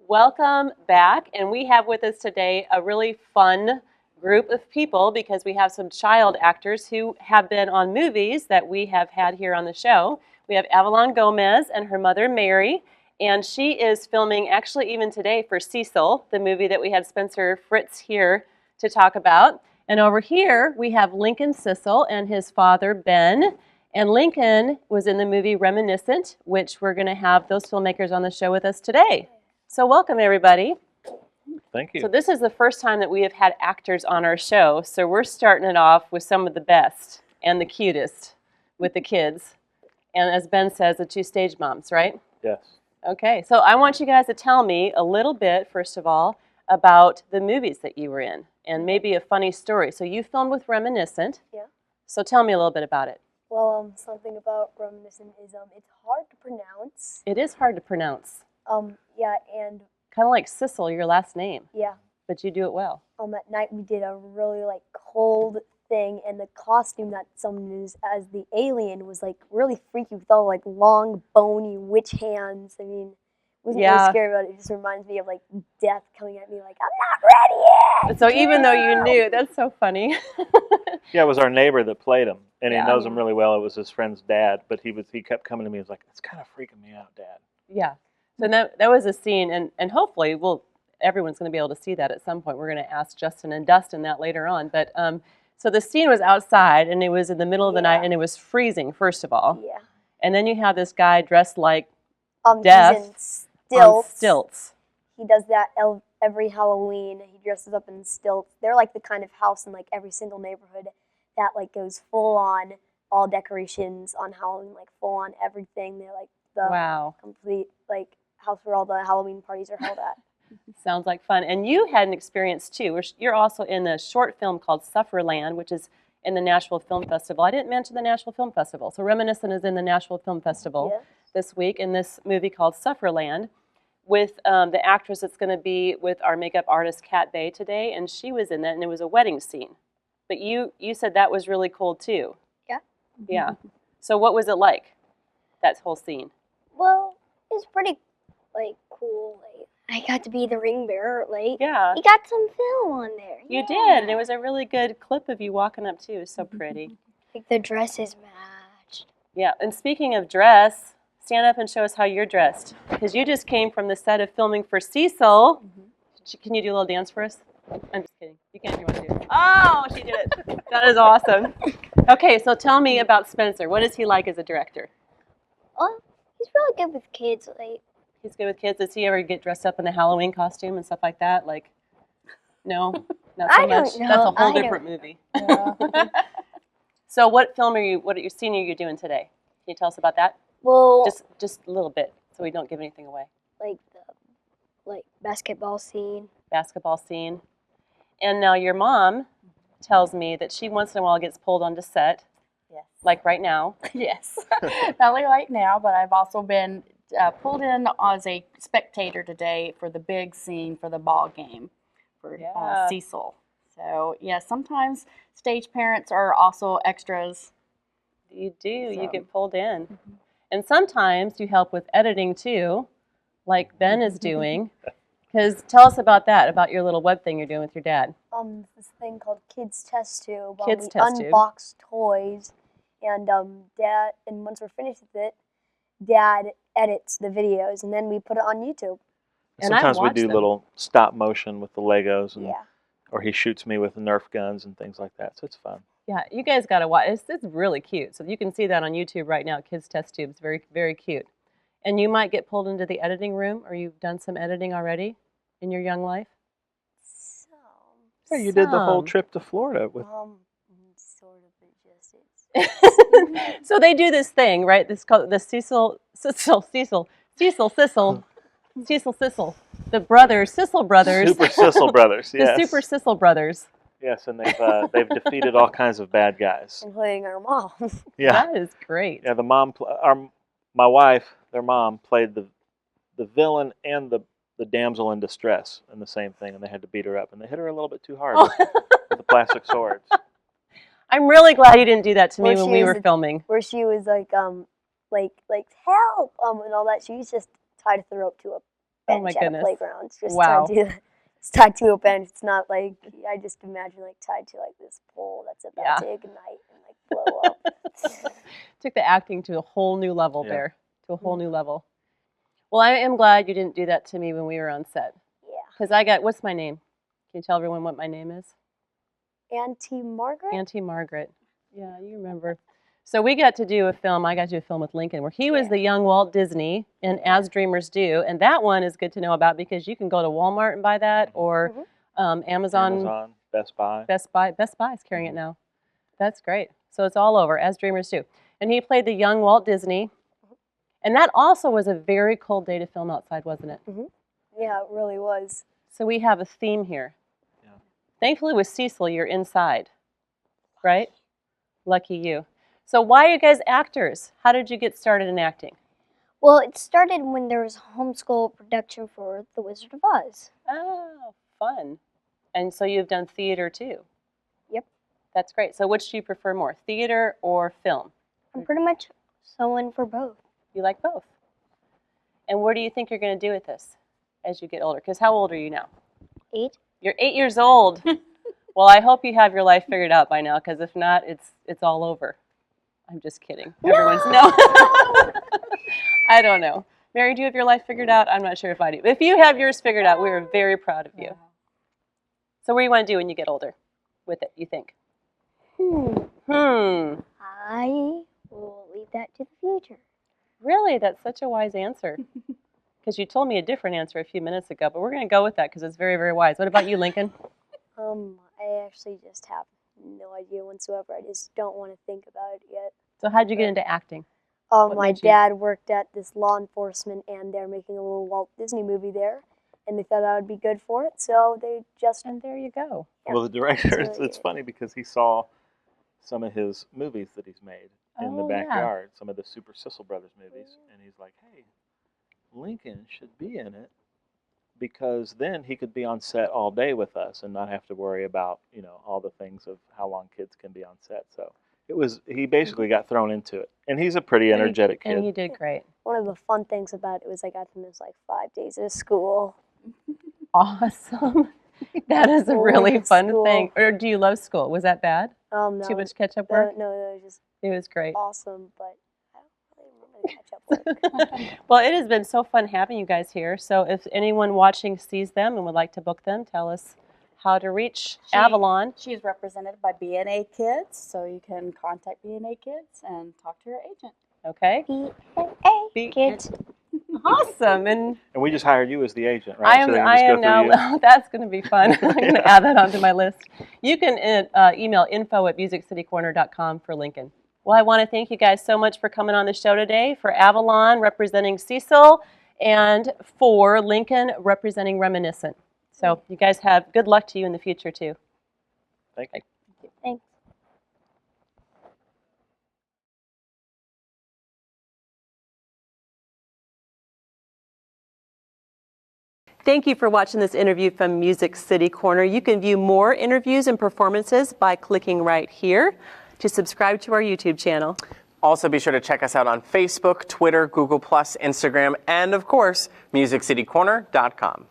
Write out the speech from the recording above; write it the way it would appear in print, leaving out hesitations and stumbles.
Welcome back, and we have with us today a really fun group of people because we have some child actors who have been on movies that we have had here on the show. We have Avalon Gomez and her mother Mary, and she is filming actually even today for Cecil, the movie that we had Spencer Fritz here to talk about. And over here we have Lincoln Cissel and his father Ben. And Lincoln was in the movie Reminiscent, which we're going to have those filmmakers on the show with us today. So welcome, everybody. Thank you. So this is the first time that we have had actors on our show, so we're starting it off with some of the best and the cutest with the kids. And as Ben says, the two stage moms, right? Yes. Okay, so I want you guys to tell me a little bit, first of all, about the movies that you were in, and maybe a funny story. So you filmed with Reminiscent. Yeah. So tell me a little bit about it. Well, something about Reminiscent is it's hard to pronounce. It is hard to pronounce. Yeah, and Kind of like Cecil, your last name, yeah. but you do it well. At night we did a really cold thing, and the costume that someone used as the alien was really freaky with all long bony witch hands. I mean, it wasn't really scary, but it just reminds me of death coming at me I'm not ready yet. So even though you knew, that's so funny. Yeah, it was our neighbor that played him, and he knows him really well. It was his friend's dad, but he kept coming to me. He was like, "It's kind of freaking me out, Dad." Yeah. So that was a scene, and hopefully everyone's going to be able to see that at some point. We're going to ask Justin and Dustin that later on. But so the scene was outside, and it was in the middle of the night, and it was freezing, first of all. Yeah. And then you have this guy dressed like Death on stilts. He does that every Halloween. He dresses up in stilts. They're the kind of house in every single neighborhood that goes full on all decorations on Halloween, full on everything. They're the complete house where all the Halloween parties are held at. Sounds like fun. And you had an experience too. You're also in a short film called Sufferland, which is in the Nashville Film Festival. I didn't mention the Nashville Film Festival. So Reminiscent is in the Nashville Film Festival this week in this movie called Sufferland with the actress that's going to be with our makeup artist Kat Bay today, and she was in that, and it was a wedding scene. But you said that was really cool too. Yeah. Yeah. So what was it like, that whole scene? Well, it's pretty cool. I got to be the ring bearer. Yeah. You got some film on there. You did, and it was a really good clip of you walking up too. It was so pretty. The dresses matched. Yeah, and speaking of dress, stand up and show us how you're dressed, because you just came from the set of filming for Cecil. Can you do a little dance for us? I'm just kidding. You can if you want to do it. Oh, she did it. That is awesome. Okay, so tell me about Spencer. What is he like as a director? Oh, he's really good with kids. He's good with kids. Does he ever get dressed up in the Halloween costume and stuff like that? No, not so much. Don't know. That's a whole different movie. Yeah. So what film what scene are you doing today? Can you tell us about that? Well, just a little bit, so we don't give anything away. The basketball scene. Basketball scene. And now your mom tells me that she once in a while gets pulled onto set. Yes. Like right now. Yes. Not only right now, but I've also been pulled in as a spectator today for the big scene for the ball game for Cecil. So, yeah, sometimes stage parents are also extras. You do. You get pulled in. And sometimes you help with editing too, like Ben is doing. Because tell us about that, about your little web thing you're doing with your dad. This thing called Kids Test Tube. Kids we Test Tube. Unbox toys, and Dad. And once we're finished with it, Dad edits the videos, and then we put it on YouTube. And sometimes we do little stop motion with the Legos, and, Yeah. or he shoots me with Nerf guns and things like that. So it's fun. Yeah, you guys got to watch. It's really cute. So you can see that on YouTube right now. Kids Test Tube. It's very, very cute. And you might get pulled into the editing room, or you've done some editing already in your young life. Yeah, you did the whole trip to Florida with. Sort of, it just is. So they do this thing, right? This called the Cecil, the brothers, Cecil brothers. Super Cissel brothers, yes. The Super Cecil brothers. Yes, and they've defeated all kinds of bad guys. Including our mom. Yeah. That is great. Yeah, my wife, their mom, played the villain and the damsel in distress in the same thing, and they had to beat her up, and they hit her a little bit too hard with the plastic swords. I'm really glad you didn't do that to me when we were filming. Where she was like help, and all that. She was just tied her throat to Oh my bench at a goodness. playground. It's just Wow. it's tied to a bench. It's not like, I just imagine like tied to like this pole that's about to ignite and like blow up. Took the acting to a whole new level Yeah. there, to a whole new level. Well, I am glad you didn't do that to me when we were on set. Yeah. Because what's my name? Can you tell everyone what my name is? Auntie Margaret? Auntie Margaret. Yeah, you remember. So we got to do a film, I got to do a film with Lincoln, where he was the young Walt Disney in As Dreamers Do. And that one is good to know about because you can go to Walmart and buy that, or Amazon, Best Buy. Best Buy is carrying it now. That's great. So it's all over, As Dreamers Do. And he played the young Walt Disney. And that also was a very cold day to film outside, wasn't it? Yeah, it really was. So we have a theme here. Yeah. Thankfully with Cecil, you're inside, right? Lucky you. So why are you guys actors? How did you get started in acting? Well, it started when there was a homeschool production for The Wizard of Oz. Oh, fun. And so you've done theater too? Yep. That's great. So which do you prefer more, theater or film? I'm pretty much someone for both. You like both. And what do you think you're going to do with this as you get older? Because how old are you now? 8. You're 8 years old. Well, I hope you have your life figured out by now, because if not, it's all over. I'm just kidding. Everyone's no. I don't know. Mary, do you have your life figured out? I'm not sure if I do. If you have yours figured out, we are very proud of you. So what do you want to do when you get older with it, you think? I will leave that to the future. Really? That's such a wise answer. Because you told me a different answer a few minutes ago, but we're going to go with that because it's very, very wise. What about you, Lincoln? I actually just have no idea whatsoever. I just don't want to think about it yet. So how'd you get into acting? My made you- dad worked at this law enforcement, and they're making a little Walt Disney movie there, and they thought I would be good for it, so they just... And there you go. Well, the director, that's really it's it. funny because he saw some of his movies that he's made in the Oh, yeah. backyard, some of the Super Cissel Brothers movies, and he's like, hey, Lincoln should be in it because then he could be on set all day with us and not have to worry about, all the things of how long kids can be on set. So he basically got thrown into it. And he's a pretty energetic kid. And he did great. One of the fun things about it was I got to miss like 5 days of school. Awesome. That is a really Love fun school. thing. Or do you love school? Was that bad? No, Too much catch-up work? No, it was just It was great. awesome, but I don't really remember the catch-up work. Well, it has been so fun having you guys here. So if anyone watching sees them and would like to book them, tell us how to reach Avalon. She's represented by B&A Kids, so you can contact B&A Kids and talk to your agent. Okay? B-A, kids. Awesome. And And we just hired you as the agent, right? So they can I just go am through now, you. that's going to be fun. I'm going to add that onto my list. You can email info@musiccitycorner.com for Lincoln. Well, I want to thank you guys so much for coming on the show today. For Avalon representing Cecil and for Lincoln representing Reminiscent. So you guys have good luck to you in the future too. Thank you. Thanks. Thank you for watching this interview from Music City Corner. You can view more interviews and performances by clicking right here to subscribe to our YouTube channel. Also, be sure to check us out on Facebook, Twitter, Google+, Instagram, and of course, MusicCityCorner.com.